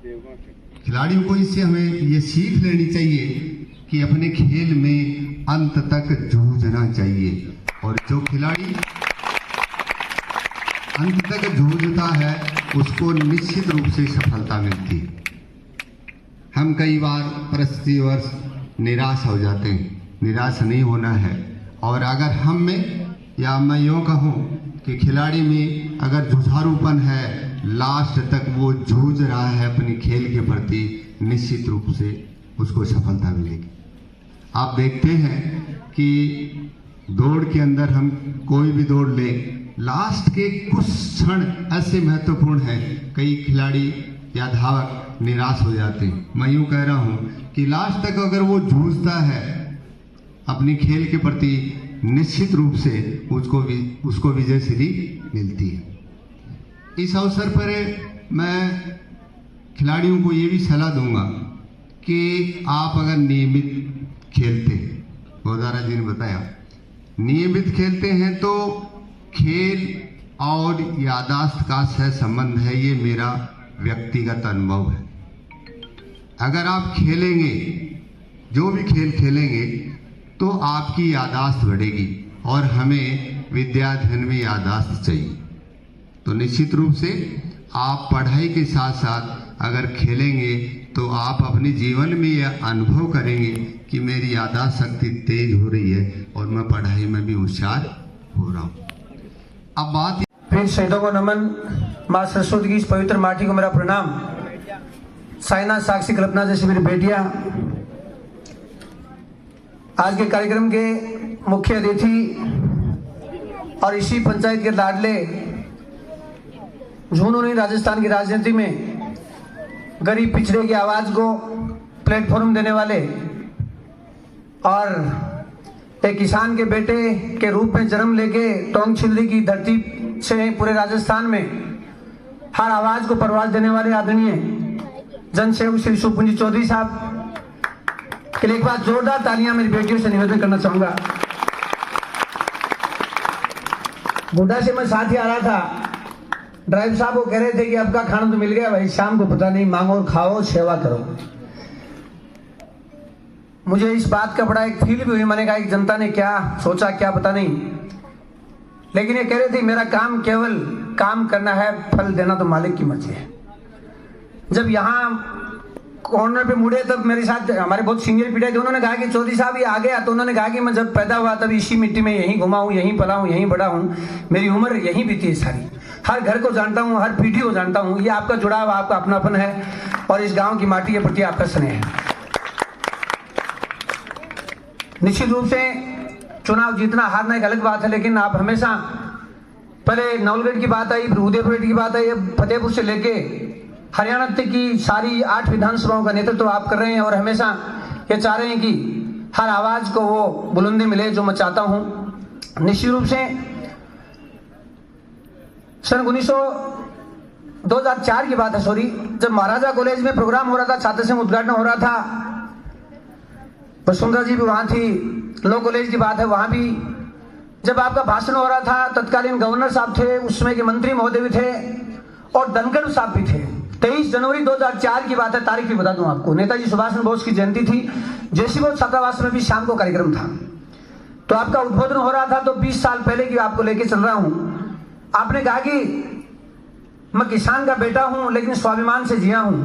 खिलाड़ियों को इससे हमें ये सीख लेनी चाहिए कि अपने खेल में अंत तक जूझना चाहिए, और जो खिलाड़ी अंत तक जूझता है उसको निश्चित रूप से सफलता मिलती है। हम कई बार परिस्थितिवश निराश हो जाते हैं, निराश नहीं होना है। और अगर हम में, या मैं यूँ कहूँ कि खिलाड़ी में अगर जुझारूपन है, लास्ट तक वो जूझ रहा है अपनी खेल के प्रति, निश्चित रूप से उसको सफलता मिलेगी। आप देखते हैं कि दौड़ के अंदर हम कोई भी दौड़ ले, लास्ट के कुछ क्षण ऐसे महत्वपूर्ण हैं, कई खिलाड़ी या धावक निराश हो जाते हैं। मैं यूँ कह रहा हूँ कि लास्ट तक अगर वो जूझता है अपनी खेल के प्रति, निश्चित रूप से उसको विजय श्री मिलती है। इस अवसर पर मैं खिलाड़ियों को ये भी सलाह दूंगा कि आप अगर नियमित खेलते हैं, गोदारा जी ने बताया, नियमित खेलते हैं तो खेल और याददाश्त का सहसंबंध है, ये मेरा व्यक्तिगत अनुभव है। अगर आप खेलेंगे, जो भी खेल खेलेंगे, तो आपकी याददाश्त बढ़ेगी, और हमें विद्याध्ययन में याददाश्त चाहिए। तो निश्चित रूप से आप पढ़ाई के साथ साथ अगर खेलेंगे तो आप अपने जीवन में यह अनुभव करेंगे कि मेरी याददाश्त शक्ति तेज हो रही है और मैं पढ़ाई में भी होशियार हो रहा हूँ। अब बात, फिर शहीदों को नमन, माँ सरस्वती की इस पवित्र माटी को मेरा प्रणाम। साइना, साक्षी, कल्पना जैसी मेरी बेटियां, आज के कार्यक्रम के मुख्य अतिथि और इसी पंचायत के लाडले, जिन्होंने राजस्थान की राजनीति में गरीब पिछड़े की आवाज को प्लेटफॉर्म देने वाले और एक किसान के बेटे के रूप में जन्म लेके टोंक छिल्ली की धरती से पूरे राजस्थान में हर आवाज को परवाज देने वाले आदरणीय जनसेवक श्री सुपुंजी चौधरी साहब के लिए एक बार जोरदार तालियां मेरी बेटियों से निवेदन करना चाहूंगा। बुढ़ा से मैं साथ ही आ रहा था, ड्राइवर साहब वो कह रहे थे कि आपका खाना तो मिल गया भाई, शाम को पता नहीं, मांगो और खाओ, सेवा करो। मुझे इस बात का बड़ा एक फील भी हुई, मैंने कहा कि जनता ने क्या सोचा क्या पता नहीं, लेकिन ये कह रहे थे मेरा काम केवल काम करना है, फल देना तो मालिक की मर्जी है। जब यहाँ कॉर्नर पे मुड़े तब मेरे साथ हमारे बहुत सीनियर पीढ़ी थे, उन्होंने कहा कि चौधरी साहब ये आ गया, तो उन्होंने कहा कि मैं जब पैदा हुआ तब इसी मिट्टी में यहीं घुमा हूँ, यहीं पला हूँ, यहीं बड़ा हूँ, मेरी उम्र यहीं बीती है सारी, हर घर को जानता हूँ, हर पीढ़ी को जानता हूँ। ये आपका जुड़ाव, आपका अपनापन है और इस गाँव की माटी के प्रति आपका स्नेह है। निश्चित रूप से चुनाव जीतना हारना एक अलग बात है, लेकिन आप हमेशा, पहले नवलगढ़ की बात आई, उदयपुर की बात आई, फतेहपुर से लेके हरियाणा तक की सारी 8 विधानसभाओं का नेतृत्व आप कर रहे हैं और हमेशा ये चाह रहे हैं कि हर आवाज को वो बुलंदी मिले जो मैं चाहता हूं। निश्चित रूप से सन 2004 की बात है, सॉरी, जब महाराजा कॉलेज में प्रोग्राम हो रहा था, छात्र संघ उद्घाटन हो रहा था, वसुंधरा जी भी वहां थी, लॉ कॉलेज की बात है, वहां भी जब आपका भाषण हो रहा था, तत्कालीन गवर्नर साहब थे, उसमें के मंत्री महोदय भी थे और धनखड़ साहब भी थे। 23 जनवरी 2004 की बात है, तारीख भी बता दूं आपको, नेताजी सुभाष चंद्र बोस की जयंती थी। जैसी बोस छात्रावास में भी शाम को कार्यक्रम था, तो आपका उद्बोधन हो रहा था। तो 20 साल पहले की आपको लेके चल रहा हूं। आपने कहा कि मैं किसान का बेटा हूं लेकिन स्वाभिमान से जिया हूं,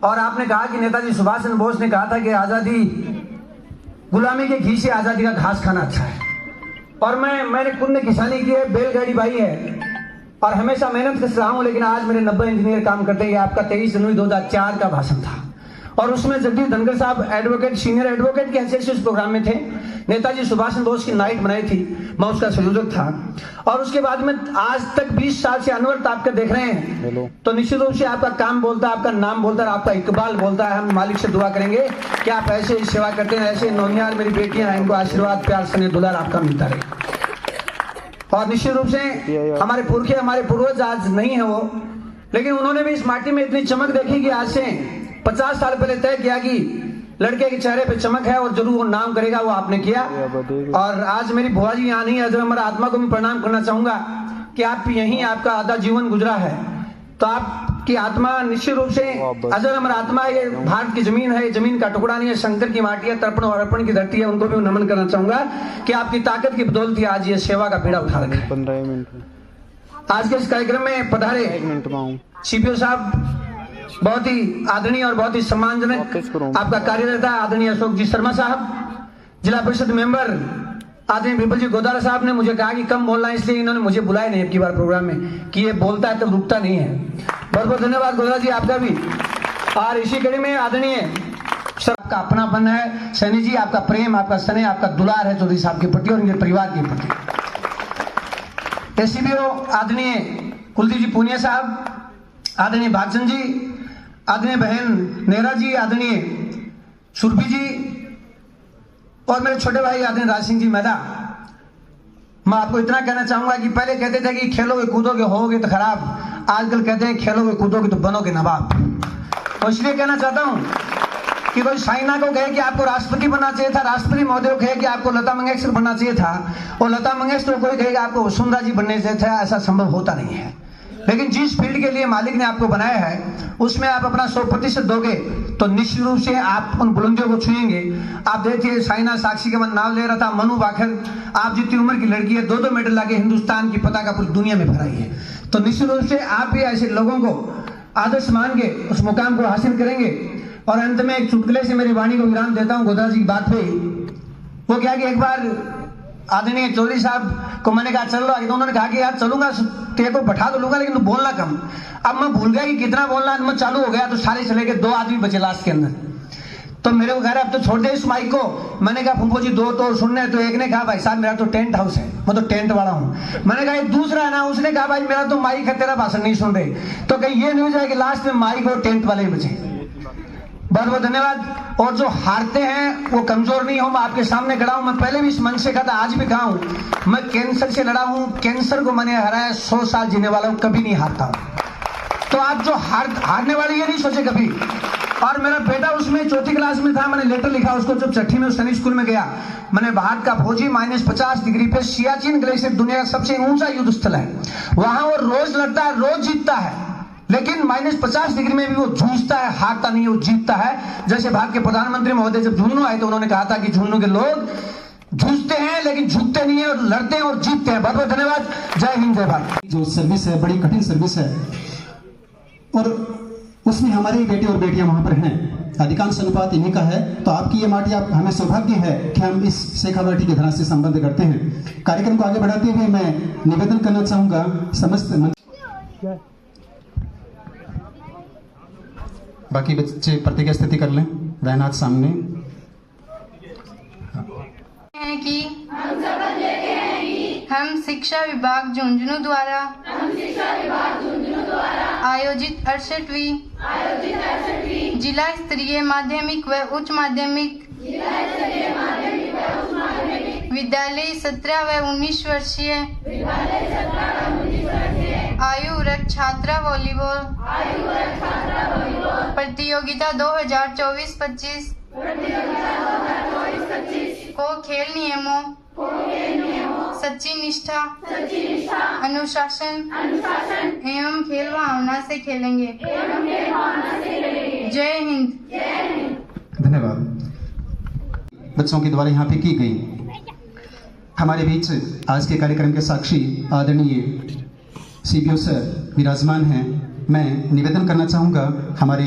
और आपने कहा कि नेताजी सुभाष चंद्र बोस ने कहा था कि आजादी, गुलामी के घी से आजादी का घास खाना अच्छा है। और मैंने खुद ने किसानी की है, बैलगाड़ी बाई है और हमेशा मेहनत कर रहा हूं, लेकिन आज मेरे 90 इंजीनियर काम करते हैं। आपका 23 जनवरी 2004 का भाषण था और उसमें जगदीश धनखड़ साहब एडवोकेट, सीनियर एडवोकेट के हैसियत से उस प्रोग्राम में थे। नेताजी सुभाष चंद्र बोस की नाइट बनाई थी, मैं उसका संयोजक था। और उसके बाद में आज तक 20 साल से अनवरत आपके देख रहे हैं, तो निश्चित रूप से आपका काम बोलता है, आपका नाम बोलता है, आपका इकबाल बोलता है। हम मालिक से दुआ करेंगे कि आप ऐसे सेवा करते हैं, ऐसे नौनियार मेरी बेटियां हैं, इनको आशीर्वाद, प्यार, स्नेह, दुलार आपका मिलता रहे। और निश्चित रूप से हमारे पुरखे, हमारे पूर्वज आज नहीं है वो, लेकिन उन्होंने भी इस माटी में इतनी चमक देखी कि आज से 50 साल पहले तय किया कि लड़के के चेहरे पे चमक है और जरूर वो नाम करेगा, वो आपने किया। और आज मेरी बुआ जी यहाँ नहीं है, हमारे आत्मा को मैं प्रणाम करना चाहूंगा कि आप यहीं आपका आधा जीवन गुजरा है, तो आप कि आत्मा निश्चित रूप से अजर अमर आत्मा है, ये भारत की जमीन है, जमीन का टुकड़ा नहीं है, शंकर की माटी है, तर्पण और अर्पण की धरती है। उनको भी नमन करना चाहूंगा कि आपकी ताकत की बदौलत ही आज ये सेवा का बीड़ा उठा रखा है। 15 मिनट आज के इस कार्यक्रम में पधारे सीपीओ साहब बहुत ही आदरणीय और बहुत ही सम्मानजनक आपका कार्यरत है आदरणीय अशोक जी शर्मा साहब, जिला परिषद मेंबर आदरणीय विपुल जी गोदारा साहब ने मुझे कहा कि कम बोलना है, इसलिए इन्होंने मुझे बुलाया नहीं अब की बार प्रोग्राम में कि ये बोलता है तब रुकता नहीं है। बहुत बहुत धन्यवाद गोदारा जी आपका भी। और इसी कड़ी में आदरणीय सर आपका अपनापन है, सैनी जी आपका प्रेम, आपका स्नेह, आपका दुलार है चौधरी साहब के प्रति और इनके परिवार के प्रति। एसीबीओ आदरणीय कुलदीप जी पूनिया साहब, आदरणीय भागचंद जी, आदरणीय बहन नेहरा जी, आदरणीय सुरभि जी और मेरे छोटे भाई आदरणीय राज सिंह जी मैदा। मैं आपको इतना कहना चाहूंगा कि पहले कहते थे कि खेलोगे कूदोगे होगे तो खराब, आजकल कहते हैं खेलोगे कूदोगे तो बनोगे नवाब। और इसलिए कहना चाहता हूं कि कोई साइना को कहे कि आपको राष्ट्रपति बनना चाहिए था, राष्ट्रपति महोदय को कहे कि आपको लता मंगेशकर बनना चाहिए था, और लता मंगेशकर को कहे कि आपको वसुंधरा जी बनने चाहिए था, ऐसा संभव होता नहीं है। लेकिन जिस फील्ड के लिए मालिक ने आपको बनाया है उसमें आप अपना 100% दोगे तो निश्चित रूप से आप उन बुलंदियों को छुएंगे। आप देखिए साइना साक्षी का मैं नाम ले रहा था, मनु भाकर आप जितनी उम्र की लड़की है 2-2 मेडल लाके हिंदुस्तान की पताका पूरी दुनिया में फहराई है। तो निश्चित रूप से आप भी ऐसे लोगों को आदर्श मान के उस मुकाम को हासिल करेंगे। और अंत में एक चुटकुले से मेरी वाणी को विराम देता हूँ गोदारा जी की बात पे। वो क्या कि एक बार आदरणीय चौधरी साहब को मैंने कहा चल रहा है, तो उन्होंने कहा कि यार चलूंगा तेरे को बैठा तो लूंगा लेकिन तू बोलना कम। अब मैं भूल गया कि कितना बोलना है, मैं चालू हो गया तो सारे चले गए, 2 आदमी बचे लास्ट के अंदर। तो मेरे को कह रहे अब तो छोड़ दे इस माइक को। मैंने कहा फूफो जी 2 तो सुनने, तो एक ने कहा भाई साहब मेरा तो टेंट हाउस है, मैं तो टेंट वाला हूँ। मैंने कहा दूसरा है ना, उसने कहा भाई मेरा तो माइक है, तेरा भाषण नहीं सुन रहे। तो कहीं ये नहीं हो जाए कि लास्ट में माइक और टेंट वाले ही बचे। बहुत बहुत धन्यवाद। और जो हारते हैं वो कमजोर नहीं हो, मैं आपके सामने खड़ा हूं। मैं पहले भी इस मंच से कहा था, आज भी कहा हूं, मैं कैंसर से लड़ा हूं, कैंसर को मैंने हराया, 100 साल जीने वाला हूं, कभी नहीं हारता। तो आप जो हारने वाले ये नहीं सोचे कभी। और मेरा बेटा उसमें 4th क्लास में था, मैंने लेटर लिखा उसको जब 6ठी में सैनिक स्कूल में गया। मैंने भारत का फौजी -50 डिग्री पे सियाचिन ग्लेशियर दुनिया का सबसे ऊंचा युद्ध स्थल है, वहां वो रोज लड़ता है, रोज जीतता है, लेकिन -50 डिग्री में भी वो जूझता है, हारता नहीं है, वो जीतता है। जैसे भारत के प्रधानमंत्री महोदय जब झुंझुनू आए तो उन्होंने कहा था कि झुंझुनू के लोग जूझते हैं लेकिन झुकते नहीं है, और लड़ते हैं और जीतते हैं। बहुत बहुत धन्यवाद। जय हिंद जय भारत। जो सर्विस है बड़ी कठिन सर्विस है और उसमें हमारे बेटे और बेटियां वहां पर हैं, अधिकांश अनुपात इन्हीं का है। तो आपकी ये माटी, आप हमें सौभाग्य है कि हम इस शेखावाटी की धरा से संबंध करते हैं। कार्यक्रम को आगे बढ़ाते हुए मैं निवेदन करना चाहूंगा समस्त बाकी बच्चे प्रतिज्ञा स्थिति कर लें, दाहिना सामने। है कि हम शिक्षा विभाग झुंझुनू द्वारा आयोजित 68वीं जिला स्तरीय माध्यमिक व उच्च माध्यमिक विद्यालय 17 व 19 वर्षीय आयु वर्ग छात्रा वॉलीबॉल प्रतियोगिता 2024-25 को खेल नियमों सच्ची निष्ठा अनुशासन एवं खेल भावना से खेलेंगे। जय हिंद। धन्यवाद। बच्चों के द्वारा यहाँ पे की गई। हमारे बीच आज के कार्यक्रम के साक्षी आदरणीय सीपीओ सर विराजमान हैं। मैं निवेदन करना चाहूँगा हमारे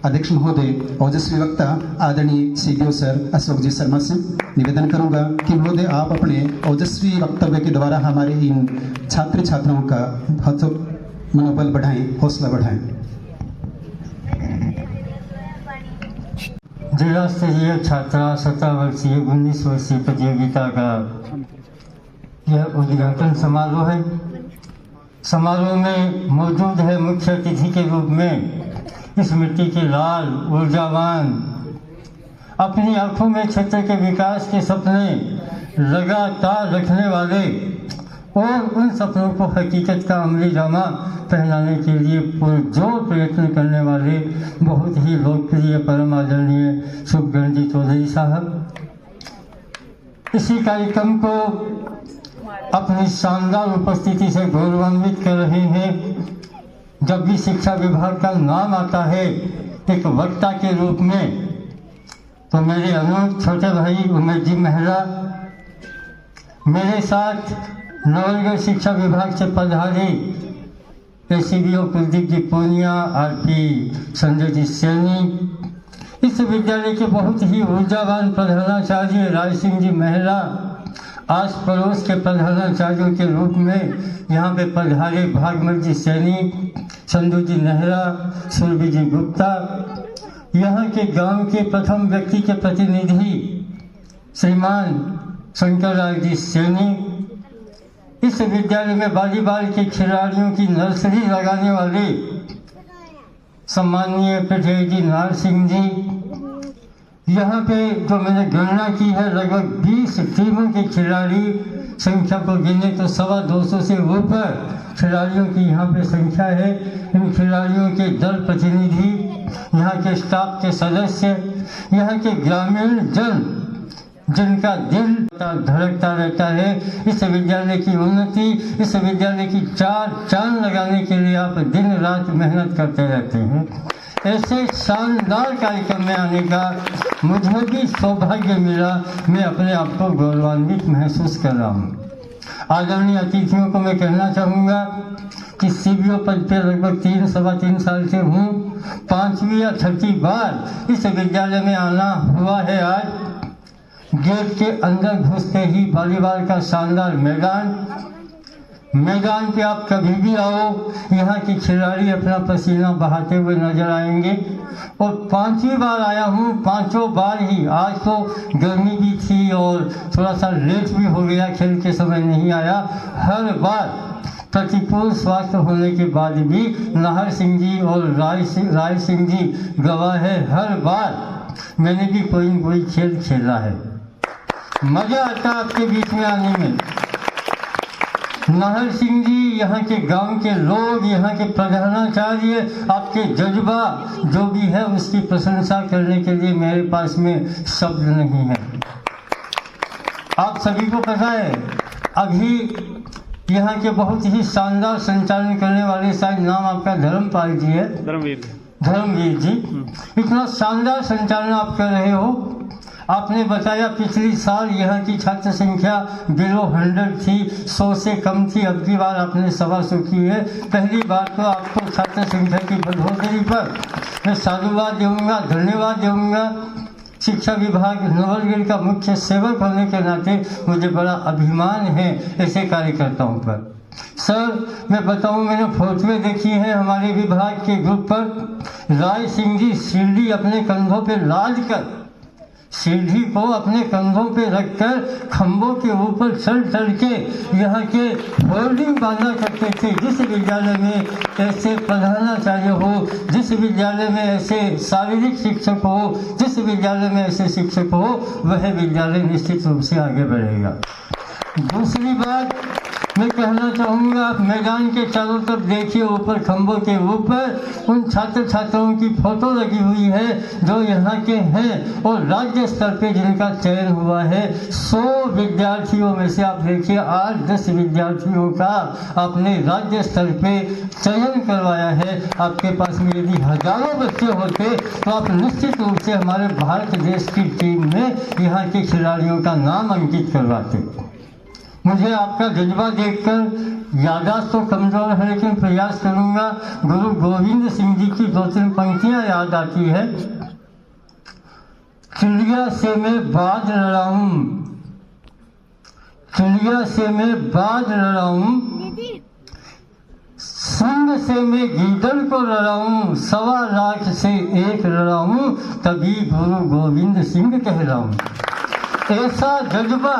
अध्यक्ष महोदय ओजस्वी वक्ता आदरणीय सीपीओ सर अशोक जी शर्मा से निवेदन करूँगा कि महोदय आप अपने ओजस्वी वक्तव्य के द्वारा हमारे इन छात्र छात्राओं का मनोबल बढ़ाएं, हौसला बढ़ाएं। जिला स्तरीय छात्रा 17 वर्षीय 19 वर्षीय प्रतियोगिता का यह उद्घाटन समारोह है। समारोह में मौजूद है मुख्य अतिथि के रूप में इस मिट्टी के लाल ऊर्जावान, अपनी आंखों में क्षेत्र के विकास के सपने लगातार रखने वाले और उन सपनों को हकीकत का अमली जामा पहनाने के लिए पुरजोर प्रयत्न करने वाले बहुत ही लोकप्रिय परम आदरणीय शुभगण जी चौधरी साहब इसी कार्यक्रम को अपनी शानदार उपस्थिति से गौरवान्वित कर रहे हैं। जब भी शिक्षा विभाग का नाम आता है एक वक्ता के रूप में, तो मेरे अनुज छोटे भाई उमेश जी मेहरा, मेरे साथ नवलगढ़ शिक्षा विभाग से पधारे एसीबीओ कुलदीप जी पूनिया, आरपी संजय जी सैनी, इस विद्यालय के बहुत ही ऊर्जावान प्रधानाचार्य राय सिंह जी मेहरा, आस पड़ोस के प्रधानाचार्यों के रूप में यहाँ पे पधारे भागमल जी सैनी, संधू जी नेहरा, सुरभि जी गुप्ता, यहाँ के गांव के प्रथम व्यक्ति के प्रतिनिधि श्रीमान शंकर राय जी सैनी, इस विद्यालय में वॉलीबॉल के खिलाड़ियों की नर्सरी लगाने वाले सम्माननीय पटेल जी नार सिंह जी, यहाँ पे जो मैंने गणना की है लगभग 20 टीमों के खिलाड़ी, संख्या को गिने तो 225 से ऊपर खिलाड़ियों की यहाँ पे संख्या है। इन खिलाड़ियों के दल प्रतिनिधि, यहाँ के स्टाफ के सदस्य, यहाँ के ग्रामीण जन जिनका दिल धड़कता रहता है इस विद्यालय की उन्नति, इस विद्यालय की चार चांद लगाने के लिए आप दिन रात मेहनत करते रहते हैं। ऐसे शानदार कार्यक्रम में आने का मुझे भी सौभाग्य मिला, मैं अपने आप को गौरवान्वित महसूस कर रहा हूँ। आदरणीय अतिथियों को मैं कहना चाहूँगा कि सीबीओ पद पे लगभग 3-3.25 साल से हूँ। 5वीं या 6वीं बार इस विद्यालय में आना हुआ है। आज गेट के अंदर घुसते ही वॉलीबॉल का शानदार मैदान पे आप कभी भी आओ, यहाँ के खिलाड़ी अपना पसीना बहाते हुए नजर आएंगे। और 5वीं बार आया हूँ, 5 बार ही, आज तो गर्मी भी थी और थोड़ा सा लेट भी हो गया, खेल के समय नहीं आया। हर बार प्रतिकूल स्वास्थ्य होने के बाद भी नाहर सिंह जी और राय सिंह जी गवाह है, हर बार मैंने भी कोई न कोई खेल खेला है। मजा आता आपके बीच में आने में। नाहर सिंह जी, यहाँ के गांव के लोग, यहाँ के प्रधानाचार्य, आपके जज्बा जो भी है उसकी प्रशंसा करने के लिए मेरे पास में शब्द नहीं है। आप सभी को पता है अभी यहाँ के बहुत ही शानदार संचालन करने वाले, शायद नाम आपका धर्मपाल जी है, धर्मवीर जी, इतना शानदार संचालन आप कर रहे हो। आपने बताया पिछली साल यहाँ की छात्र संख्या बिलो 100 थी, 100 से कम थी, अब की बार आपने 125 की है। पहली बार तो आपको छात्र संख्या की बढ़ोतरी पर मैं साधुवाद दूंगा, धन्यवाद दूंगा। शिक्षा विभाग नवलगढ़ का मुख्य सेवक होने के नाते मुझे बड़ा अभिमान है ऐसे कार्यकर्ताओं पर। सर, मैं बताऊं, मैंने फोटोएं देखी है हमारे विभाग के ग्रुप पर। राय सिंह जी सीढ़ी अपने कंधों पे लाद कर, सीढ़ी को अपने कंधों पे रखकर खंभों के ऊपर चढ़ के यहाँ के होर्डिंग बांधा करते थे। जिस विद्यालय में ऐसे प्रधानाचार्य हो, जिस विद्यालय में ऐसे शारीरिक शिक्षक हो, जिस विद्यालय में ऐसे शिक्षक हो, वह विद्यालय निश्चित रूप से आगे बढ़ेगा। दूसरी बात मैं कहना चाहूँगा, आप मैदान के चारों तरफ देखिए, ऊपर खंभों के ऊपर उन छात्र छात्राओं की फोटो लगी हुई है जो यहाँ के हैं और राज्य स्तर पे जिनका चयन हुआ है। 100 विद्यार्थियों में से आप देखिए 8-10 विद्यार्थियों का आपने राज्य स्तर पे चयन करवाया है। आपके पास में यदि हजारों बच्चे होते तो आप निश्चित रूप से हमारे भारत देश की टीम में यहाँ के खिलाड़ियों का नाम अंकित करवाते। मुझे आपका जज्बा देखकर याददाश्त तो कमजोर है, लेकिन प्रयास करूंगा। गुरु गोविंद सिंह जी की 2-3 पंक्तियां याद आती है। चिड़िया से मैं बाज लड़ाऊं, चिड़िया से मैं बाज लड़ाऊं, संग से मैं गीदड़ को लड़ाऊं, 1.25 लाख से एक लड़ाऊं, तभी गुरु गोविंद सिंह कहलाऊं। ऐसा जज्बा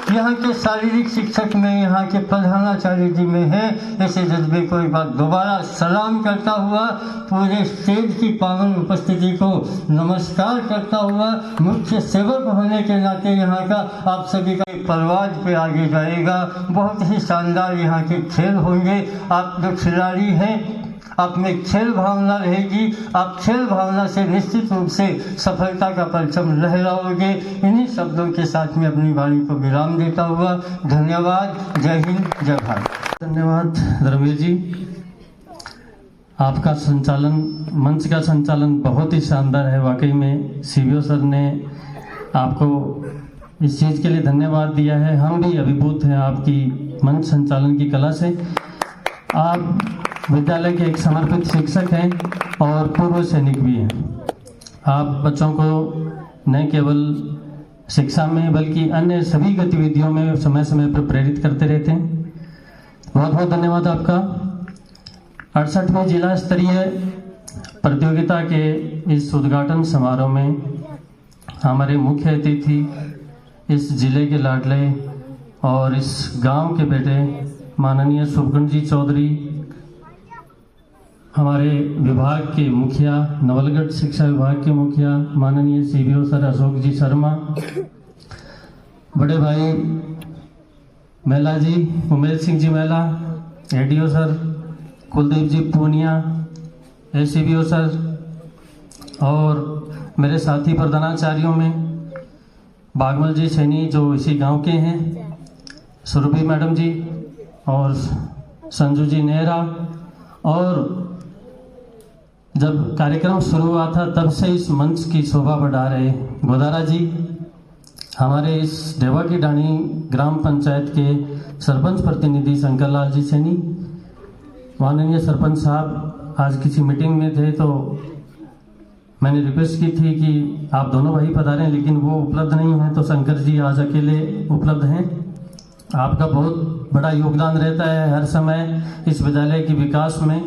यहाँ के शारीरिक शिक्षक में, यहाँ के प्रधानाचार्य जी में है। ऐसे जज्बे को एक बार दोबारा सलाम करता हुआ, पूरे स्टेज की पावन उपस्थिति को नमस्कार करता हुआ, मुख्य सेवक होने के नाते यहाँ का आप सभी का परवाज पे आगे जाएगा। बहुत ही शानदार यहाँ के खेल होंगे। आप जो खिलाड़ी हैं, आप में खेल भावना रहेगी, आप खेल भावना से निश्चित रूप से सफलता का परचम लहराओगे। इन्हीं शब्दों के साथ में अपनी वाणी को विराम देता हुआ धन्यवाद। जय हिंद, जय भारत। धन्यवाद धर्मवीर जी। आपका संचालन, मंच का संचालन बहुत ही शानदार है। वाकई में सीबीओ सर ने आपको इस चीज़ के लिए धन्यवाद दिया है। हम भी अभिभूत हैं आपकी मंच संचालन की कला से। आप विद्यालय के एक समर्पित शिक्षक हैं और पूर्व सैनिक भी हैं। आप बच्चों को न केवल शिक्षा में बल्कि अन्य सभी गतिविधियों में समय समय पर प्रेरित करते रहते हैं। बहुत बहुत धन्यवाद आपका। 68वें जिला स्तरीय प्रतियोगिता के इस उद्घाटन समारोह में हमारे मुख्य अतिथि इस जिले के लाडले और इस गांव के बेटे माननीय शुभकंठ जी चौधरी, हमारे विभाग के मुखिया, नवलगढ़ शिक्षा विभाग के मुखिया माननीय सीबीओ सर अशोक जी शर्मा, बड़े भाई मेला जी, उमेश सिंह जी मेला, एडीओ सर कुलदीप जी पूनिया, एसीबीओ सर और मेरे साथी प्रधानाचार्यों में बागमल जी सैनी जो इसी गांव के हैं, सुरभि मैडम जी और संजू जी नेहरा। और जब कार्यक्रम शुरू हुआ था तब से इस मंच की शोभा बढ़ा रहे गोदारा जी, हमारे इस डेवा की डाणी ग्राम पंचायत के सरपंच प्रतिनिधि शंकर लाल जी सैनी। माननीय सरपंच साहब आज किसी मीटिंग में थे तो मैंने रिक्वेस्ट की थी कि आप दोनों भाई पधारें, लेकिन वो उपलब्ध नहीं हैं, तो शंकर जी आज अकेले उपलब्ध हैं। आपका बहुत बड़ा योगदान रहता है हर समय इस विद्यालय के विकास में।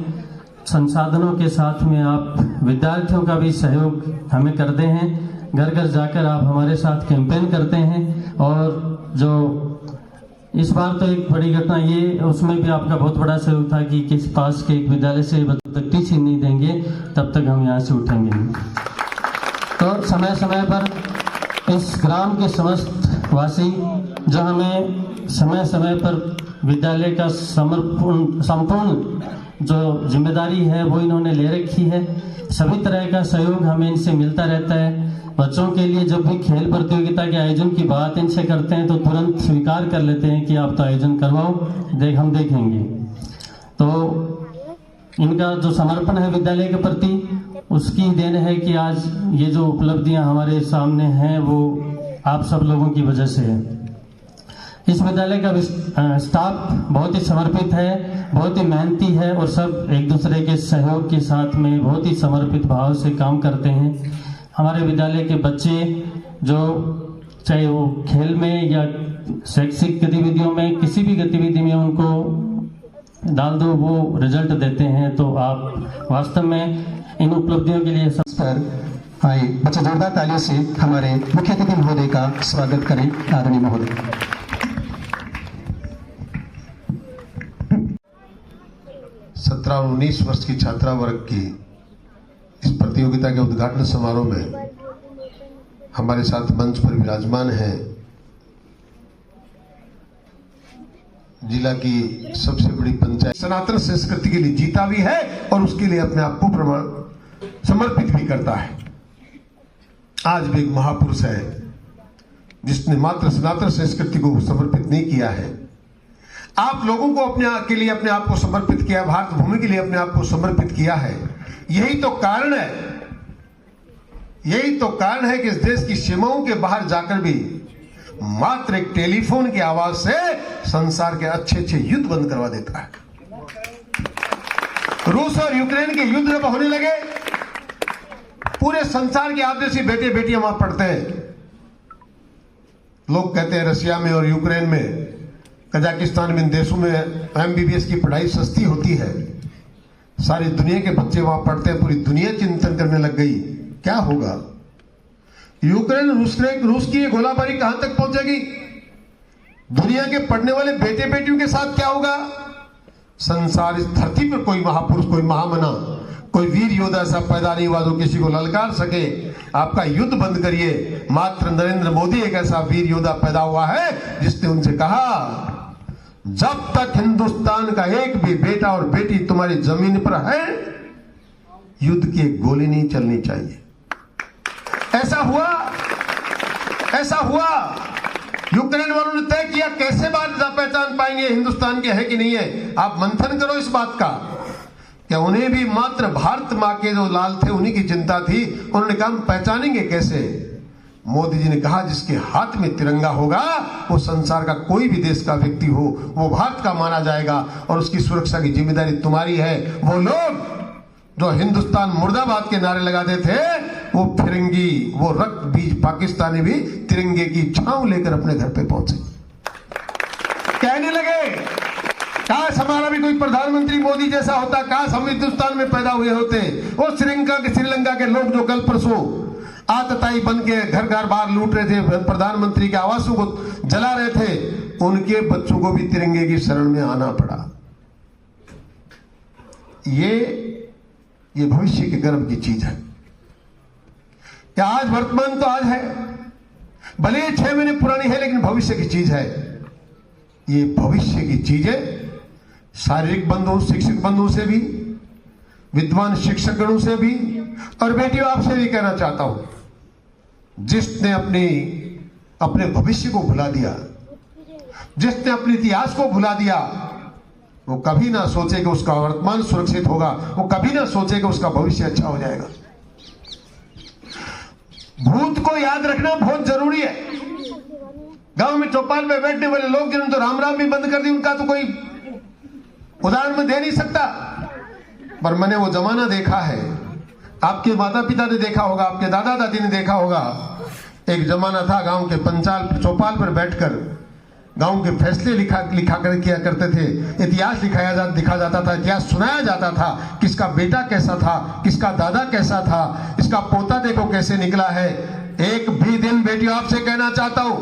संसाधनों के साथ में आप विद्यार्थियों का भी सहयोग हमें करते हैं। घर घर जाकर आप हमारे साथ कैंपेन करते हैं। और जो इस बार तो एक बड़ी घटना ये, उसमें भी आपका बहुत बड़ा सहयोग था कि किस पास के एक विद्यालय से जब तक टीचिंग नहीं देंगे तब तक हम यहाँ से उठेंगे नहीं। तो समय समय पर इस ग्राम के समस्त वासी जो हमें समय समय पर विद्यालय का संपूर्ण जो जिम्मेदारी है वो इन्होंने ले रखी है। सभी तरह का सहयोग हमें इनसे मिलता रहता है। बच्चों के लिए जब भी खेल प्रतियोगिता के आयोजन की बात इनसे करते हैं तो तुरंत स्वीकार कर लेते हैं कि आप तो आयोजन करवाओ, हम देखेंगे। तो इनका जो समर्पण है विद्यालय के प्रति, उसकी देन है कि आज ये जो उपलब्धियां हमारे सामने हैं वो आप सब लोगों की वजह से है। इस विद्यालय का स्टाफ बहुत ही समर्पित है, बहुत ही मेहनती है और सब एक दूसरे के सहयोग के साथ में बहुत ही समर्पित भाव से काम करते हैं। हमारे विद्यालय के बच्चे जो चाहे वो खेल में या शैक्षिक गतिविधियों में, किसी भी गतिविधि में उनको डाल दो वो रिजल्ट देते हैं। तो आप वास्तव में इन उपलब्धियों के लिए सब पर आए बच्चे जोरदार तालियों से हमारे मुख्य अतिथि महोदय का स्वागत करें। आदरणीय महोदय। 17 और 19 वर्ष की छात्रा वर्ग की इस प्रतियोगिता के उद्घाटन समारोह में हमारे साथ मंच पर विराजमान हैं जिला की सबसे बड़ी पंचायत, सनातन संस्कृति के लिए जीता भी है और उसके लिए अपने आप को समर्पित भी करता है। आज भी एक महापुरुष है जिसने मात्र सनातन संस्कृति को समर्पित नहीं किया है, आप लोगों को अपने लिए अपने आप को समर्पित किया, भारत भूमि के लिए अपने आप को समर्पित किया है। यही तो कारण है कि इस देश की सीमाओं के बाहर जाकर भी मात्र एक टेलीफोन की आवाज से संसार के अच्छे युद्ध बंद करवा देता है। रूस और यूक्रेन के युद्ध जब होने लगे, पूरे संसार के आदिवासी बेटे बेटियां वहां पढ़ते हैं। लोग कहते हैं रशिया में और यूक्रेन में, कजाकिस्तान में, इन देशों में एमबीबीएस की पढ़ाई सस्ती होती है। सारी दुनिया के बच्चे वहां पढ़ते हैं। पूरी दुनिया चिंतन करने लग गई क्या होगा, यूक्रेन रूस की ये गोलाबारी कहां तक पहुंचेगी, दुनिया के पढ़ने वाले बेटे बेटियों के साथ क्या होगा। संसार इस धरती पर कोई महापुरुष, कोई महामना, कोई वीर योद्धा ऐसा पैदा नहीं हुआ जो किसी को ललकार सके, आपका युद्ध बंद करिए। मात्र नरेंद्र मोदी एक ऐसा वीर योद्धा पैदा हुआ है जिसने उनसे कहा, जब तक हिंदुस्तान का एक भी बेटा और बेटी तुम्हारी जमीन पर है, युद्ध की एक गोली नहीं चलनी चाहिए। ऐसा हुआ। यूक्रेन वालों ने तय किया कैसे बात पहचान पाएंगे हिंदुस्तान के है कि नहीं है। आप मंथन करो इस बात का। क्या उन्हें भी मात्र भारत माँ के जो लाल थे उन्हीं की चिंता थी? उन्होंने कहा हम पहचानेंगे कैसे? मोदी जी ने कहा जिसके हाथ में तिरंगा होगा वो संसार का कोई भी देश का व्यक्ति हो वो भारत का माना जाएगा और उसकी सुरक्षा की जिम्मेदारी तुम्हारी है। वो लोग जो हिंदुस्तान मुर्दाबाद के नारे लगाते थे वो फिरंगी, वो रक्त बीज पाकिस्तानी भी तिरंगे की छांव लेकर अपने घर पे पहुंचे। कहने लगे काश हमारा भी कोई प्रधानमंत्री मोदी जैसा होता, काश हम हिंदुस्तान में पैदा हुए होते। वो श्रीलंका के लोग जो कल परसों आतताई बन के घर घर बार लूट रहे थे, प्रधानमंत्री के आवासों को जला रहे थे, उनके बच्चों को भी तिरंगे की शरण में आना पड़ा। ये भविष्य के गर्व की चीज है। क्या आज वर्तमान तो आज है, भले 6 महीने पुरानी है, लेकिन भविष्य की चीज है। ये भविष्य की चीजें शारीरिक बंधुओं, शिक्षक बंधुओं से भी, विद्वान शिक्षक गणों से भी, और बेटियों आपसे भी कहना चाहता हूं, जिसने अपने भविष्य को भुला दिया, जिसने अपने इतिहास को भुला दिया, वो कभी ना सोचे कि उसका वर्तमान सुरक्षित होगा, वो कभी ना सोचे कि उसका भविष्य अच्छा हो जाएगा। भूत को याद रखना बहुत जरूरी है। गांव में चौपाल में बैठने वाले लोग जिन्होंने तो राम राम भी बंद कर दी, उनका तो कोई उदाहरण में दे नहीं सकता, पर मैंने वो जमाना देखा है। आपके माता पिता ने देखा होगा, आपके दादा दादी ने देखा होगा। एक जमाना था गांव के चौपाल पर बैठकर गांव के फैसले लिखा किया करते थे, इतिहास लिखा जाता था, इतिहास सुनाया जाता था, किसका बेटा कैसा था, किसका दादा कैसा था, इसका पोता देखो कैसे निकला है। एक भी दिन बेटियों आपसे कहना चाहता हूं,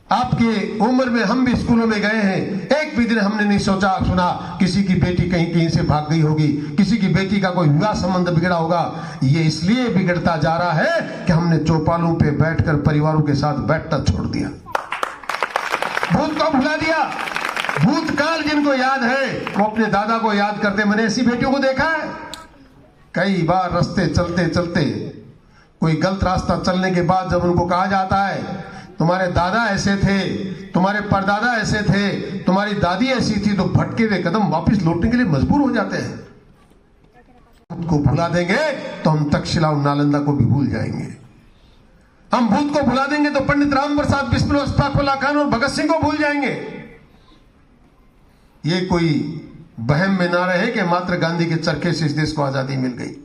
आपकी उम्र में हम भी स्कूलों में गए हैं, एक भी दिन हमने नहीं सोचा सुना किसी की बेटी कहीं से भाग गई होगी, किसी की बेटी का कोई विवाह संबंध बिगड़ा होगा। ये इसलिए बिगड़ता जा रहा है कि हमने चौपालों पे बैठकर परिवारों के साथ बैठना छोड़ दिया, भूत को भुला दिया। भूतकाल जिनको याद है वो अपने दादा को याद करते। मैंने ऐसी बेटियों को देखा है, कई बार रास्ते चलते चलते कोई गलत रास्ता चलने के बाद जब उनको कहा जाता है तुम्हारे दादा ऐसे थे, तुम्हारे परदादा ऐसे थे, तुम्हारी दादी ऐसी थी, तो भटके हुए कदम वापस लौटने के लिए मजबूर हो जाते हैं। को भुला देंगे तो हम तक्षशिला और नालंदा को भी भूल जाएंगे। हम भूत को भुला देंगे तो पंडित राम प्रसाद बिस्मिल अस्तगफिरुल्लाह खान और भगत सिंह को भूल जाएंगे। ये कोई बहम में ना रहे कि मात्र गांधी के चरखे से इस देश को आजादी मिल गई।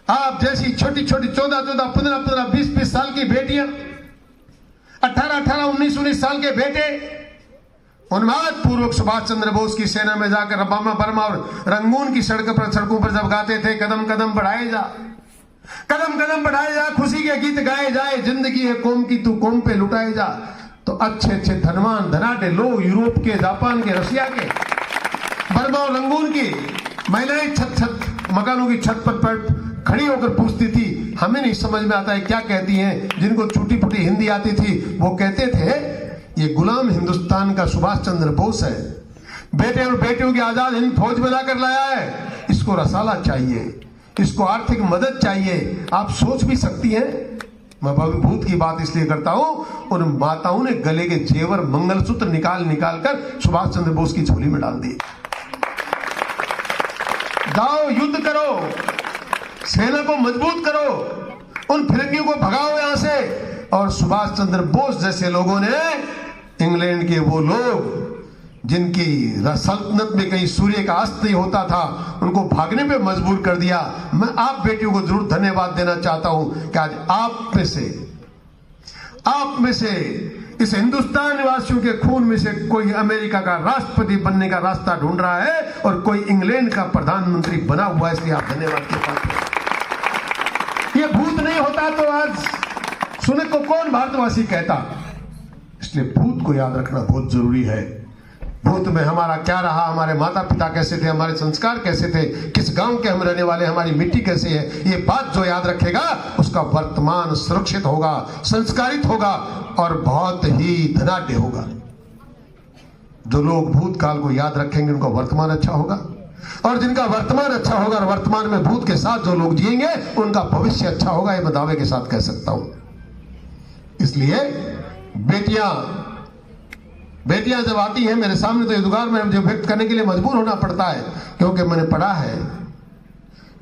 आप जैसी छोटी छोटी 14-14, 15-15, 20-20 साल की बेटियां, 18-18, 19-19 साल के बेटे उन्माद पूर्वक सुभाष चंद्र बोस की सेना में जाकर बर्मा और रंगून की सड़कों पर जब गाते थे कदम कदम बढ़ाए जा, कदम कदम बढ़ाए जा, खुशी के गीत गाए जाए, जिंदगी है कौम की तू कौम पे लुटाए जा, तो अच्छे अच्छे धनवान धनाटे लोग यूरोप के, जापान के, रशिया के, बर्मा और रंगून की महिलाएं छत मकानों की छत पर खड़ी होकर पूछती थी, हमें नहीं समझ में आता है क्या कहती हैं। जिनको छूटी फूटी हिंदी आती थी वो कहते थे ये गुलाम हिंदुस्तान का सुभाष चंद्र बोस है, बेटे और बेटियों की आजाद हिंद फौज में लाकर लाया है, इसको रसाला चाहिए, इसको आर्थिक मदद चाहिए। आप सोच भी सकती हैं। मैं भूत की बात इसलिए करता हूं, उन माताओं ने गले के जेवर मंगलसूत्र निकाल कर सुभाष चंद्र बोस की झोली में डाल दिए। जाओ युद्ध करो, सेना को मजबूत करो, उन फिरंगियों को भगाओ यहां से। और सुभाष चंद्र बोस जैसे लोगों ने, इंग्लैंड के वो लोग जिनकी सल्तनत में कहीं सूर्य का अस्त नहीं होता था, उनको भागने पे मजबूर कर दिया। मैं आप बेटियों को जरूर धन्यवाद देना चाहता हूं कि आज आप में से इस हिंदुस्तान निवासियों के खून में से कोई अमेरिका का राष्ट्रपति बनने का रास्ता ढूंढ रहा है और कोई इंग्लैंड का प्रधानमंत्री बना हुआ है, इसलिए आप धन्यवाद के पात्र। ये भूत नहीं होता तो आज सुने को कौन भारतवासी कहता। इसलिए भूत को याद रखना बहुत जरूरी है। भूत में हमारा क्या रहा, हमारे माता पिता कैसे थे, हमारे संस्कार कैसे थे, किस गांव के हम रहने वाले, हमारी मिट्टी कैसे है, ये बात जो याद रखेगा उसका वर्तमान सुरक्षित होगा, संस्कारित होगा और बहुत ही धनाढ्य होगा। जो लोग भूतकाल को याद रखेंगे उनका वर्तमान अच्छा होगा, और जिनका वर्तमान अच्छा होगा और वर्तमान में भूत के साथ जो लोग जिएंगे उनका भविष्य अच्छा होगा, ये मैं दावे के साथ कह सकता हूं। इसलिए बेटियां बेटियां जब आती हैं मेरे सामने तो ये दुगार में मुझे व्यक्त करने के लिए मजबूर होना पड़ता है, क्योंकि मैंने पढ़ा है,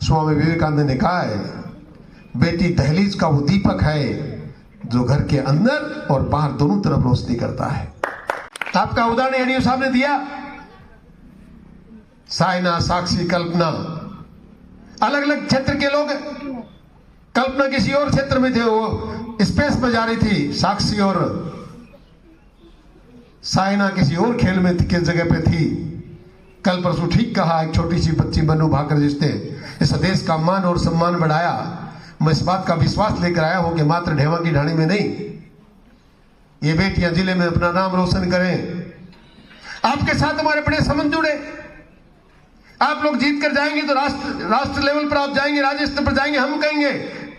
स्वामी विवेकानंद ने कहा है, बेटी दहलीज का वो दीपक है जो घर के अंदर और बाहर दोनों तरफ रोशनी करता है। आपका उदाहरण एडीओ साहब ने दिया, साइना, साक्षी, कल्पना, अलग अलग क्षेत्र के लोग। कल्पना किसी और क्षेत्र में थे, वो स्पेस में जा रही थी, साक्षी और साइना किसी और खेल में किस जगह पे थी। कल परसों ठीक कहा, एक छोटी सी बच्ची बन्नू भाकर जिसने इस देश का मान और सम्मान बढ़ाया। मैं इस बात का विश्वास लेकर आया हूं कि मात्र ढेवा की ढाणी में नहीं, ये बेटियां जिले में अपना नाम रोशन करें। आपके साथ हमारे बड़े संबंध जुड़े। आप लोग जीत कर जाएंगे तो राष्ट्र लेवल पर आप जाएंगे, राज्य स्तर पर जाएंगे। हम कहेंगे,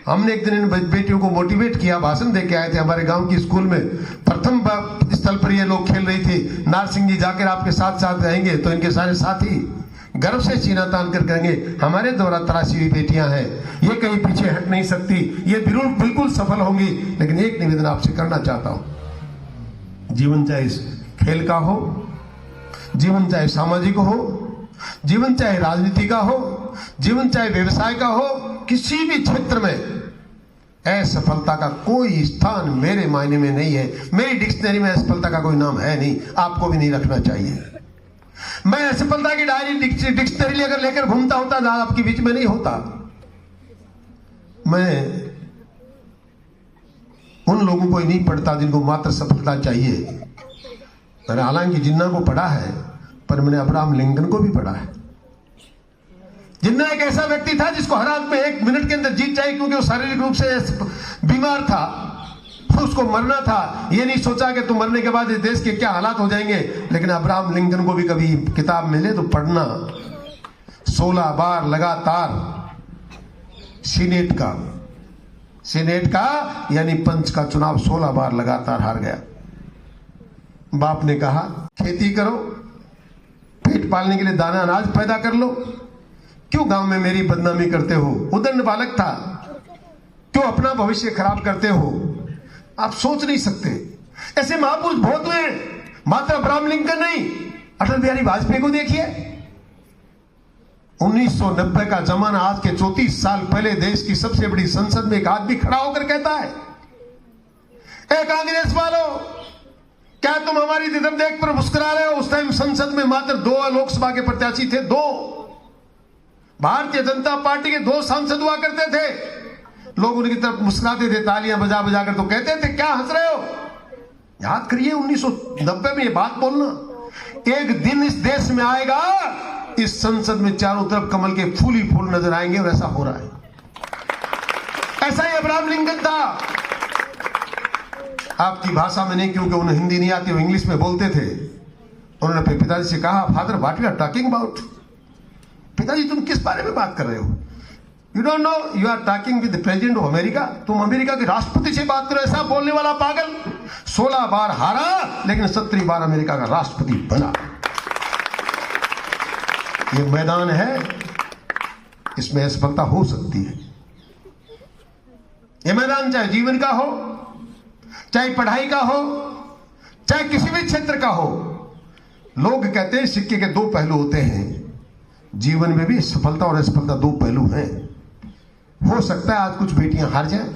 हमने एक दिन इन बेटियों को मोटिवेट किया, भाषण दे के आए थे हमारे गांव की स्कूल में। प्रथम स्थल पर ये लोग खेल रही थी। नारसिंह जी जाकर आपके साथ साथ रहेंगे तो इनके सारे साथी गर्व से सीना तान कर कहेंगे, हमारे द्वारा तराशी हुई बेटियां हैं, ये कहीं पीछे हट नहीं सकती, ये बिल्कुल सफल होंगी। लेकिन एक निवेदन आपसे करना चाहता हूं, जीवन चाहे खेल का हो, जीवन चाहे सामाजिक हो, जीवन चाहे राजनीति का हो, जीवन चाहे व्यवसाय का हो, किसी भी क्षेत्र में असफलता का कोई स्थान मेरे मायने में नहीं है। मेरी डिक्शनरी में असफलता का कोई नाम है नहीं, आपको भी नहीं रखना चाहिए। मैं असफलता की डायरी डिक्शनरी अगर लेकर घूमता होता ना, आपके बीच में नहीं होता। मैं उन लोगों को ही नहीं पढ़ता जिनको मात्र सफलता चाहिए। मैंने हालांकि जिन्ना को पढ़ा है, पर मैंने अब्राहम लिंकन को भी पढ़ा है। जिन्ना एक ऐसा व्यक्ति था जिसको हर आदमी 1 मिनट के अंदर जीत चाहिए, क्योंकि वो शारीरिक रूप से बीमार था, उसको मरना था। ये नहीं सोचा कि तुम मरने के बाद इस देश के क्या हालात हो जाएंगे। लेकिन अब्राहम लिंकन को भी कभी किताब मिले तो पढ़ना। 16 बार लगातार सीनेट का यानी पंच का चुनाव 16 बार लगातार हार गया। बाप ने कहा, खेती करो, पेट पालने के लिए दाना अनाज पैदा कर लो, क्यों गांव में मेरी बदनामी करते हो? उदंड बालक था, क्यों अपना भविष्य खराब करते हो? आप सोच नहीं सकते। ऐसे महापुरुष बहुत हुए, मात्र अब्राहम लिंकन नहीं। अटल बिहारी वाजपेयी को देखिए, 1990 का जमाना, आज के 34 साल पहले देश की सबसे बड़ी संसद में एक आदमी खड़ा होकर कहता है, ए कांग्रेस वालों, क्या तुम हमारी तरफ देख कर मुस्कुरा रहे हो? उस टाइम संसद में मात्र 2 लोकसभा के प्रत्याशी थे, 2। भारतीय जनता पार्टी के 2 सांसद हुआ करते थे। लोग उनकी तरफ मुस्कुराते थे, तालियां बजा बजा कर, तो कहते थे, क्या हंस रहे हो? याद करिए 1990 में ये बात बोलना। एक दिन इस देश में आएगा, इस संसद में चारों तरफ कमल के फूल ही फूल नजर आएंगे, और ऐसा हो रहा है। ऐसा ही अब्राहम लिंकन था। आपकी भाषा में नहीं, क्योंकि उन्हें हिंदी नहीं आती, वो इंग्लिश में बोलते थे। उन्होंने अपने पिताजी से कहा, father what you are talking about? पिताजी तुम किस बारे में बात कर रहे हो? You don't know you are talking with the president of America. तुम अमेरिका के राष्ट्रपति से बात करो। ऐसा बोलने वाला पागल 16 बार हारा, लेकिन 17 बार अमेरिका का राष्ट्रपति बना। ये मैदान है, इसमें असफलता हो सकती है। ये मैदान चाहे जीवन का हो, चाहे पढ़ाई का हो, चाहे किसी भी क्षेत्र का हो। लोग कहते हैं सिक्के के 2 पहलू होते हैं। जीवन में भी सफलता और असफलता 2 पहलू हैं। हो सकता है आज कुछ बेटियां हार जाएं,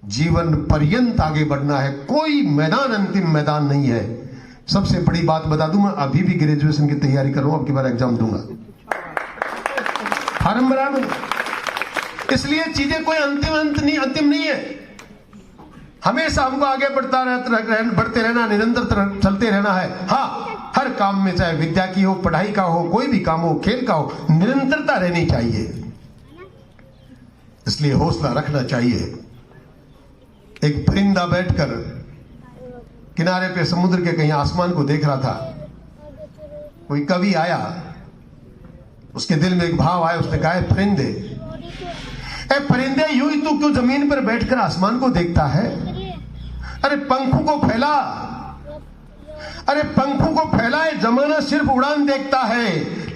जीवन पर्यंत आगे बढ़ना है। कोई मैदान अंतिम मैदान नहीं है। सबसे बड़ी बात बता दूं, मैं अभी भी ग्रेजुएशन की तैयारी कर रहा हूं, अब की बार एग्जाम दूंगा, फार्म भरा मैंने। इसलिए चीजें कोई अंतिम नहीं है। हमेशा हमको आगे बढ़ते रहना, निरंतर चलते रहना है। हाँ, हर काम में, चाहे विद्या की हो, पढ़ाई का हो, कोई भी काम हो, खेल का हो, निरंतरता रहनी चाहिए। इसलिए हौसला रखना चाहिए। एक परिंदा बैठकर किनारे पे समुद्र के कहीं आसमान को देख रहा था। कोई कवि आया, उसके दिल में एक भाव आया, उसने कहा, परिंदे, ए परिंदे, यूं ही तू क्यों जमीन पर बैठकर आसमान को देखता है? अरे पंखों को फैला, अरे पंखों को फैलाए, जमाना सिर्फ उड़ान देखता है।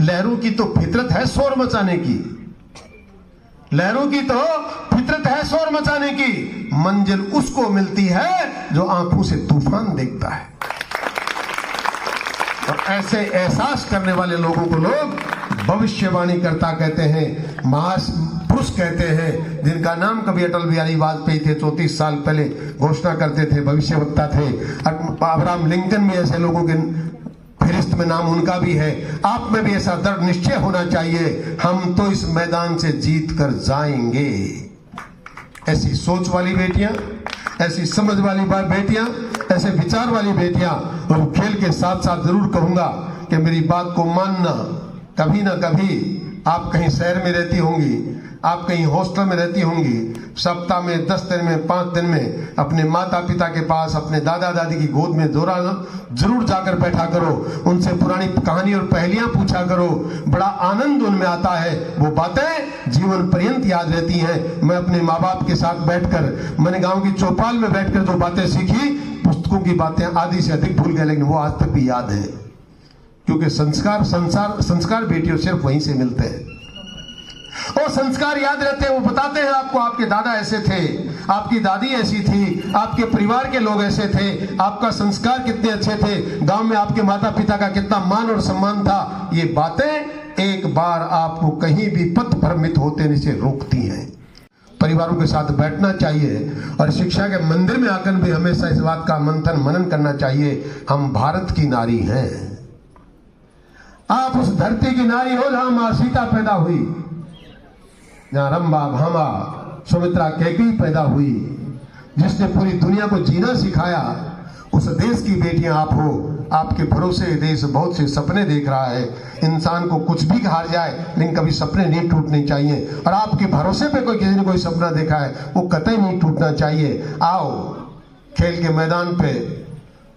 लहरों की तो फितरत है शोर मचाने की, लहरों की तो फितरत है शोर मचाने की। मंजिल उसको मिलती है जो आंखों से तूफान देखता है। और ऐसे एहसास करने वाले लोगों को लोग भविष्यवाणी करता कहते हैं, महापुरुष कहते हैं, जिनका नाम कभी अटल बिहारी वाजपेयी थे, 34 साल पहले घोषणा करते थे, भविष्यवक्ता थे। अब्राहम लिंकन भी ऐसे लोगों के फहरिस्त में नाम उनका भी है। आप में भी ऐसा दृढ़ निश्चय होना चाहिए, हम तो इस मैदान से जीत कर जाएंगे। ऐसी सोच वाली बेटियां, ऐसी समझ वाली बेटियां, ऐसे विचार वाली बेटियां, और खेल के साथ साथ जरूर कहूंगा कि मेरी बात को मानना। कभी ना कभी आप कहीं शहर में रहती होंगी, आप कहीं हॉस्टल में रहती होंगी, सप्ताह में 10 दिन में 5 दिन में अपने माता पिता के पास, अपने दादा दादी की गोद में जरूर जाकर बैठा करो, उनसे पुरानी कहानी और पहेलियां पूछा करो, बड़ा आनंद उनमें आता है। वो बातें जीवन पर्यंत याद रहती हैं। मैं अपने माँ बाप के साथ बैठकर, मैंने गांव की चौपाल में बैठकर जो बातें सीखी, पुस्तकों की बातें आधी से अधिक भूल गए, लेकिन वो आज तक भी याद है, क्योंकि संस्कार बेटियों सिर्फ वहीं से मिलते हैं। और संस्कार याद रहते हैं, वो बताते हैं आपको, आपके दादा ऐसे थे, आपकी दादी ऐसी थी, आपके परिवार के लोग ऐसे थे, आपका संस्कार कितने अच्छे थे, गांव में आपके माता पिता का कितना मान और सम्मान था। ये बातें एक बार आपको कहीं भी पथ भ्रमित होते से रोकती हैं। परिवारों के साथ बैठना चाहिए और शिक्षा के मंदिर में आकर भी हमेशा इस बात का मंथन मनन करना चाहिए, हम भारत की नारी हैं। आप उस धरती की नारी हो जहां मां सीता पैदा हुई, जहां रंभा भामा सुमित्रा कैकेयी पैदा हुई, जिसने पूरी दुनिया को जीना सिखाया। उस देश की बेटियां आप हो। आपके भरोसे देश बहुत से सपने देख रहा है। इंसान को कुछ भी हार जाए, लेकिन कभी सपने नहीं टूटने चाहिए। और आपके भरोसे पे कोई किसी ने कोई सपना देखा है, वो कतई नहीं टूटना चाहिए। आओ खेल के मैदान पे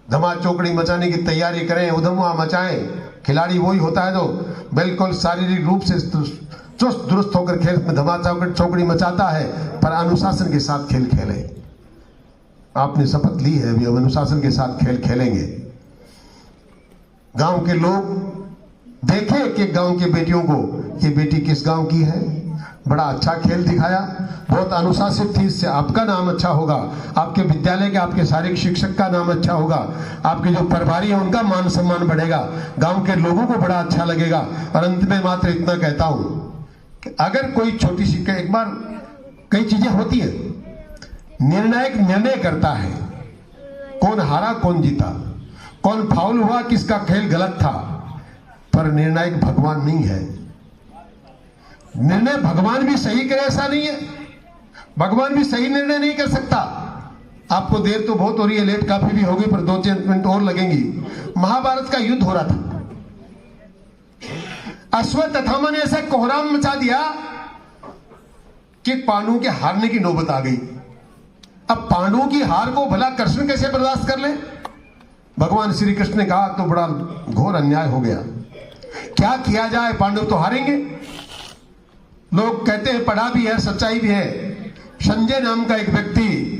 धमा चौकड़ी मचाने की तैयारी करें, उधमा मचाएं। खिलाड़ी वही होता है जो बिल्कुल शारीरिक रूप से चुस्त दुरुस्त होकर खेल में धमा चौकड़ी मचाता है, पर अनुशासन के साथ खेल खेले। आपने शपथ ली है, अभी अब अनुशासन के साथ खेल खेलेंगे। गांव के लोग देखें कि गांव की बेटियों को, ये बेटी किस गांव की है, बड़ा अच्छा खेल दिखाया, बहुत अनुशासित थी, इससे आपका नाम अच्छा होगा, आपके विद्यालय के, आपके शारीरिक शिक्षक का नाम अच्छा होगा, आपके जो प्रभारी हैं उनका मान सम्मान बढ़ेगा, गांव के लोगों को बड़ा अच्छा लगेगा। और अंत में मात्र इतना कहता हूं कि अगर कोई छोटी सी, एक बार कई चीजें होती है, निर्णायक निर्णय करता है, कौन हारा कौन जीता, कौन फाउल हुआ, किसका खेल गलत था, पर निर्णायक भगवान नहीं है। निर्णय भगवान भी सही करे ऐसा नहीं है, भगवान भी सही निर्णय नहीं कर सकता। आपको देर तो बहुत हो रही है, लेट काफी भी होगी, पर 2-4 मिनट और लगेंगी। महाभारत का युद्ध हो रहा था, अश्वत्थामा ने ऐसा कोहराम मचा दिया कि पांडवों के हारने की नौबत आ गई। अब पांडवों की हार को भला कृष्ण कैसे बर्दाश्त कर ले? भगवान श्री कृष्ण ने कहा तो बड़ा घोर अन्याय हो गया, क्या किया जाए, पांडव तो हारेंगे। लोग कहते हैं, पढ़ा भी है, सच्चाई भी है। संजय नाम का एक व्यक्ति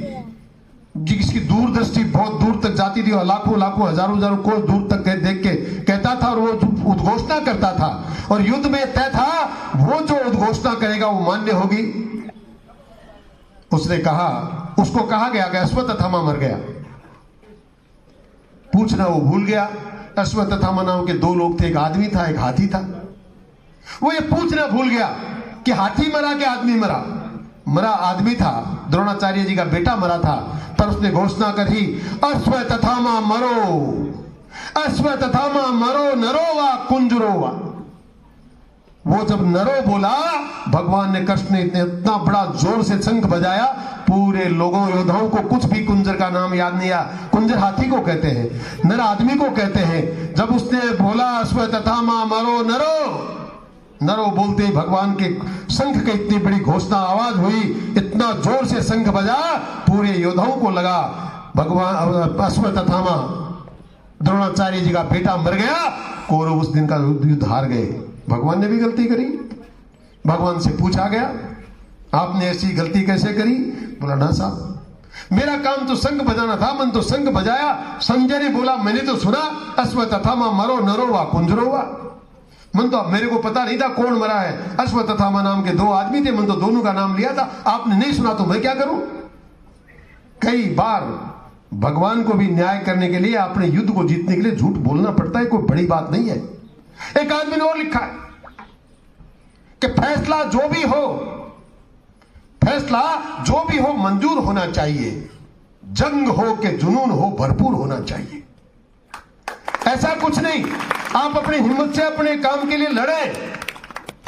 जिसकी दूरदृष्टि बहुत दूर तक जाती थी और लाखों हजारों कोस दूर तक देख के कहता था, और वो उद्घोषणा करता था, और युद्ध में तय था वो जो उद्घोषणा करेगा वो मान्य होगी। उसने कहा, उसको कहा गया कि अश्वत्थामा मर गया, पूछना वो भूल गया। अश्वत्थामा नाम के 2 लोग थे, एक आदमी था एक हाथी था। वो ये पूछना भूल गया कि हाथी मरा कि आदमी मरा। मरा आदमी था, द्रोणाचार्य जी का बेटा मरा था, पर उसने घोषणा करी, अश्वत्थामा मरो, अश्वत्थामा मरो, नरो वा कुंजरो वा। वो जब नरो बोला, भगवान ने, कृष्ण ने इतना बड़ा जोर से शंख बजाया, पूरे लोगों योद्धाओं को कुछ भी कुंजर का नाम याद नहीं आया। कुंजर हाथी को कहते हैं, नर आदमी को कहते हैं। जब उसने बोला अश्वत्थामा मरो नरो, नरो बोलते ही भगवान के शंख की इतनी बड़ी घोषणा आवाज हुई, इतना जोर से शंख बजा, पूरे योद्धाओं को लगा भगवान अश्वत्थामा द्रोणाचार्य जी का बेटा मर गया, कौरव उस दिन का युद्ध हार गए। भगवान ने भी गलती करी। भगवान से पूछा गया, आपने ऐसी गलती कैसे करी? बोला, ना साहब, मेरा काम तो शंख बजाना था, मन तो शंख बजाया। संजय ने बोला, मैंने तो सुना अश्वत्थामा मरो नरो वा कुंजरो वा। मन तो मेरे को पता नहीं था कौन मरा है। अश्वत्थामा नाम के 2 आदमी थे, मन तो दोनों का नाम लिया था, आपने नहीं सुना तो मैं क्या करूं? कई बार भगवान को भी न्याय करने के लिए, अपने युद्ध को जीतने के लिए झूठ बोलना पड़ता है, कोई बड़ी बात नहीं है। एक आदमी ने और लिखा है कि फैसला जो भी हो मंजूर होना चाहिए, जंग हो के जुनून हो भरपूर होना चाहिए। ऐसा कुछ नहीं, आप अपनी हिम्मत से अपने काम के लिए लड़े,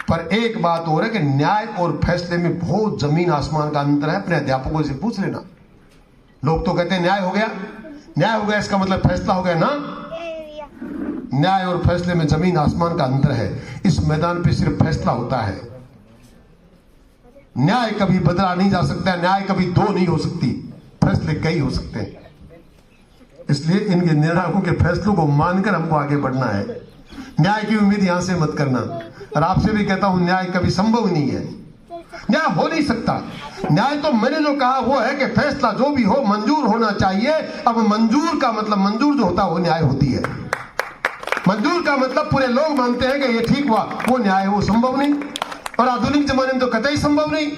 पर एक बात और है कि न्याय और फैसले में बहुत जमीन आसमान का अंतर है। अपने अध्यापकों से पूछ लेना। लोग तो कहते हैं न्याय हो गया, इसका मतलब फैसला हो गया ना। न्याय और फैसले में जमीन आसमान का अंतर है। इस मैदान पे सिर्फ फैसला होता है, न्याय कभी बदला नहीं जा सकता, न्याय कभी दो नहीं हो सकती, फैसले कई हो सकते हैं। इसलिए इनके निर्णायकों के फैसलों को मानकर हमको आगे बढ़ना है। न्याय की उम्मीद यहां से मत करना। और आपसे भी कहता हूं, न्याय कभी संभव नहीं है, न्याय हो नहीं सकता। न्याय तो मैंने जो कहा वो है कि फैसला जो भी हो मंजूर होना चाहिए। अब मंजूर का मतलब, मंजूर जो होता है वो न्याय होती है। मंजूर का मतलब पूरे लोग मानते हैं कि ये ठीक हुआ, वो न्याय, वो संभव नहीं। और आधुनिक जमाने में तो कतई संभव नहीं।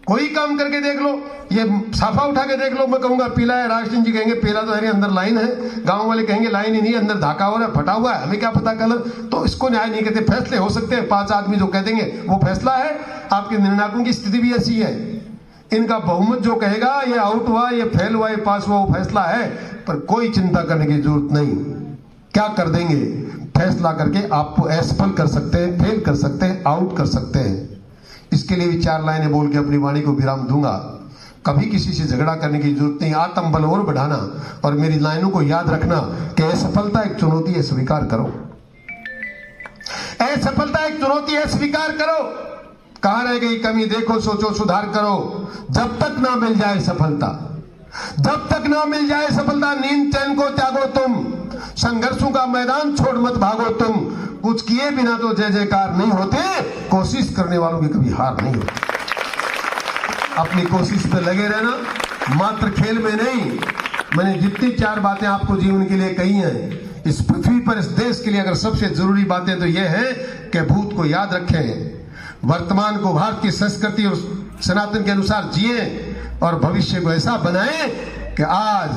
कोई काम करके देख लो, ये साफा उठा के देख लो, मैं कहूंगा पीला है, राजसिंह जी कहेंगे पीला तो है, अंदर लाइन है, गांव वाले कहेंगे लाइन ही नहीं, अंदर धाका हो रहा है, फटा हुआ है, हमें क्या पता कलर। तो इसको न्याय नहीं कहते। फैसले हो सकते हैं, 5 आदमी जो कह देंगे वो फैसला है। आपके निर्णायकों की स्थिति भी ऐसी है, इनका बहुमत जो कहेगा ये आउट हुआ, ये फेल हुआ, ये पास हुआ, वो फैसला है। पर कोई चिंता करने की जरूरत नहीं। क्या कर देंगे? फैसला करके आपको असफल कर सकते हैं, फेल कर सकते हैं, आउट कर सकते हैं। इसके लिए भी 4 लाइनें बोल के अपनी वाणी को विराम दूंगा। कभी किसी से झगड़ा करने की जरूरत नहीं, आत्मबल और बढ़ाना और मेरी लाइनों को याद रखना कि असफलता एक चुनौती है, स्वीकार करो। असफलता एक चुनौती है, स्वीकार करो। कहां रह गई कमी, देखो, सोचो, सुधार करो। जब तक ना मिल जाए सफलता, नींद चैन को त्यागो तुम, संघर्षों का मैदान छोड़ मत भागो तुम। कुछ किए बिना तो जय जयकार नहीं होते, कोशिश करने वालों की कभी हार नहीं होती। अपनी कोशिश पे लगे रहना, मात्र खेल में नहीं। मैंने जितनी 4 बातें आपको जीवन के लिए कही हैं, इस पृथ्वी पर, इस देश के लिए अगर सबसे जरूरी बातें तो यह है कि भूत को याद रखें, वर्तमान को भारत की संस्कृति और सनातन के अनुसार जिए और भविष्य को ऐसा बनाएं कि आज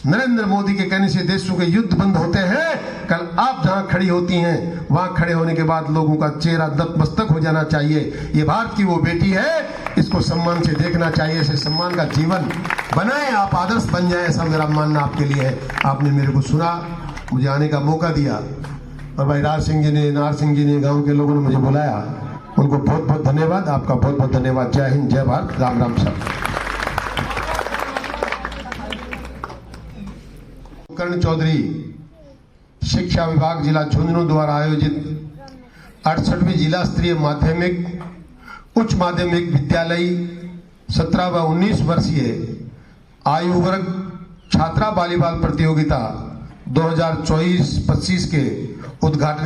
नरेंद्र मोदी के कहने से देशों के युद्ध बंद होते हैं। कल आप जहां खड़ी होती हैं, वहां खड़े होने के बाद लोगों का चेहरा नतमस्तक हो जाना चाहिए। ये भारत की वो बेटी है, इसको सम्मान से देखना चाहिए, इसे सम्मान का जीवन बनाएं, आप आदर्श बन जाएं, ऐसा मेरा मानना आपके लिए है। आपने मेरे को सुना, मुझे आने का मौका दिया, और भाई राज सिंह जी ने, नार सिंह जी ने, गाँव के लोगों ने मुझे बुलाया, उनको बहुत बहुत धन्यवाद। आपका बहुत बहुत धन्यवाद। जय हिंद, जय भारत, राम राम सब। कर्ण चौधरी, शिक्षा विभाग जिला झुंझुनू द्वारा आयोजित 68वीं जिला स्तरीय माध्यमिक उच्च माध्यमिक विद्यालय 17 व 19 वर्षीय आयु वर्ग छात्रा वॉलीबॉल प्रतियोगिता 2024-25 के उद्घाटन